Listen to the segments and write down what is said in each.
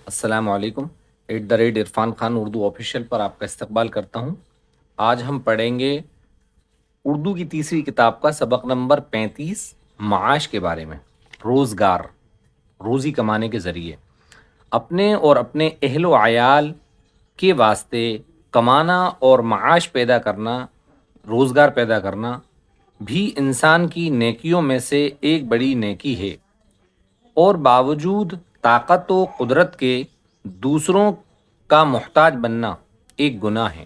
السلام علیکم۔ @عرفان خان اردو آفیشیل پر آپ کا استقبال کرتا ہوں۔ آج ہم پڑھیں گے اردو کی تیسری کتاب کا سبق نمبر 35، معاش کے بارے میں۔ روزگار، روزی کمانے کے ذریعے اپنے اور اپنے اہل و عیال کے واسطے کمانا اور معاش پیدا کرنا، روزگار پیدا کرنا بھی انسان کی نیکیوں میں سے ایک بڑی نیکی ہے، اور باوجود طاقت و قدرت کے دوسروں کا محتاج بننا ایک گناہ ہے۔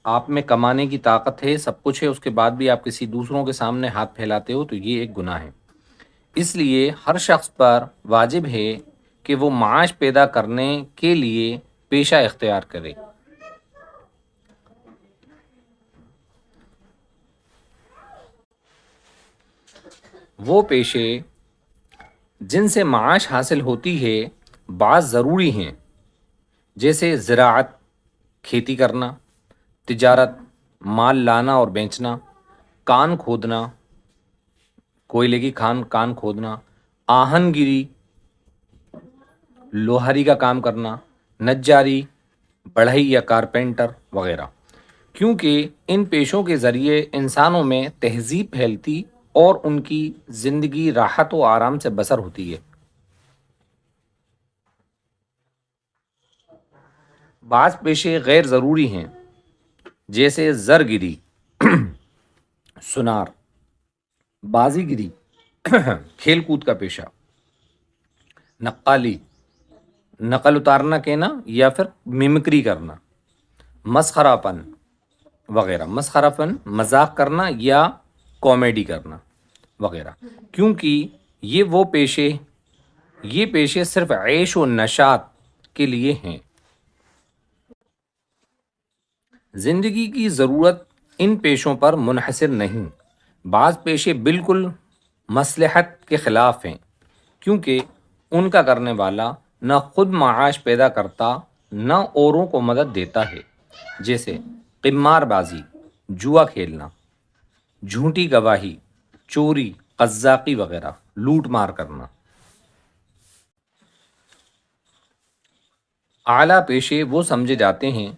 آپ میں کمانے کی طاقت ہے، سب کچھ ہے، اس کے بعد بھی آپ کسی دوسروں کے سامنے ہاتھ پھیلاتے ہو تو یہ ایک گناہ ہے۔ اس لیے ہر شخص پر واجب ہے کہ وہ معاش پیدا کرنے کے لیے پیشہ اختیار کرے۔ وہ پیشے جن سے معاش حاصل ہوتی ہے بعض ضروری ہیں، جیسے زراعت، کھیتی کرنا، تجارت، مال لانا اور بیچنا، کان کھودنا، کوئلے کی کان کھودنا، آہن گیری، لوہاری کا کام کرنا، نجاری، بڑھئی یا کارپینٹر وغیرہ، کیونکہ ان پیشوں کے ذریعے انسانوں میں تہذیب پھیلتی اور ان کی زندگی راحت و آرام سے بسر ہوتی ہے۔ بعض پیشے غیر ضروری ہیں، جیسے زرگری، سنار، بازی گری، کھیل کود کا پیشہ، نقالی، نقل اتارنا کہنا یا پھر میمکری کرنا، مسخرہ پن وغیرہ، مسخرہ پن مذاق کرنا یا کامیڈی کرنا وغیرہ، کیونکہ یہ پیشے صرف عیش و نشاط کے لیے ہیں۔ زندگی کی ضرورت ان پیشوں پر منحصر نہیں۔ بعض پیشے بالکل مصلحت کے خلاف ہیں، کیونکہ ان کا کرنے والا نہ خود معاش پیدا کرتا نہ اوروں کو مدد دیتا ہے، جیسے قمار بازی، جوا کھیلنا، جھوٹی گواہی، چوری، قزاقی وغیرہ، لوٹ مار کرنا۔ اعلیٰ پیشے وہ سمجھے جاتے ہیں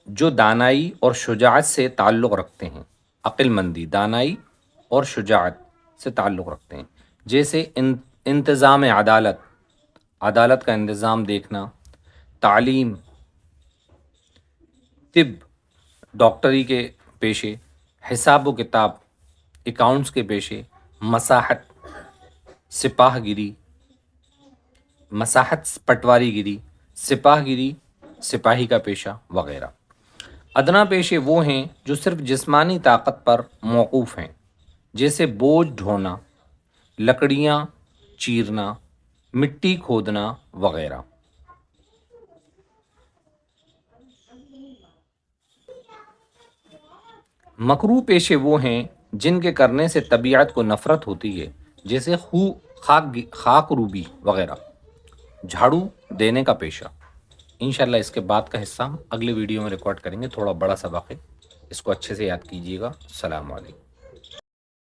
جو دانائی اور شجاعت سے تعلق رکھتے ہیں۔ عقل مندی، دانائی اور شجاعت سے تعلق رکھتے ہیں، جیسے انتظام عدالت، عدالت کا انتظام دیکھنا، تعلیم، طب، ڈاکٹری کے پیشے، حساب و کتاب، اکاؤنٹس کے پیشے، مساحت، سپاہ گیری، پٹواری گیری، سپاہ گیری، سپاہی کا پیشہ وغیرہ۔ ادنا پیشے وہ ہیں جو صرف جسمانی طاقت پر موقوف ہیں، جیسے بوجھ ڈھونا، لکڑیاں چیرنا، مٹی کھودنا وغیرہ۔ مکروہ پیشے وہ ہیں جن کے کرنے سے طبیعت کو نفرت ہوتی ہے، جیسے خاک روبی وغیرہ، جھاڑو دینے کا پیشہ۔ انشاءاللہ اس کے بعد کا حصہ ہم اگلے ویڈیو میں ریکارڈ کریں گے، تھوڑا بڑا سبق ہے، اس کو اچھے سے یاد کیجیے گا۔ السلام علیکم۔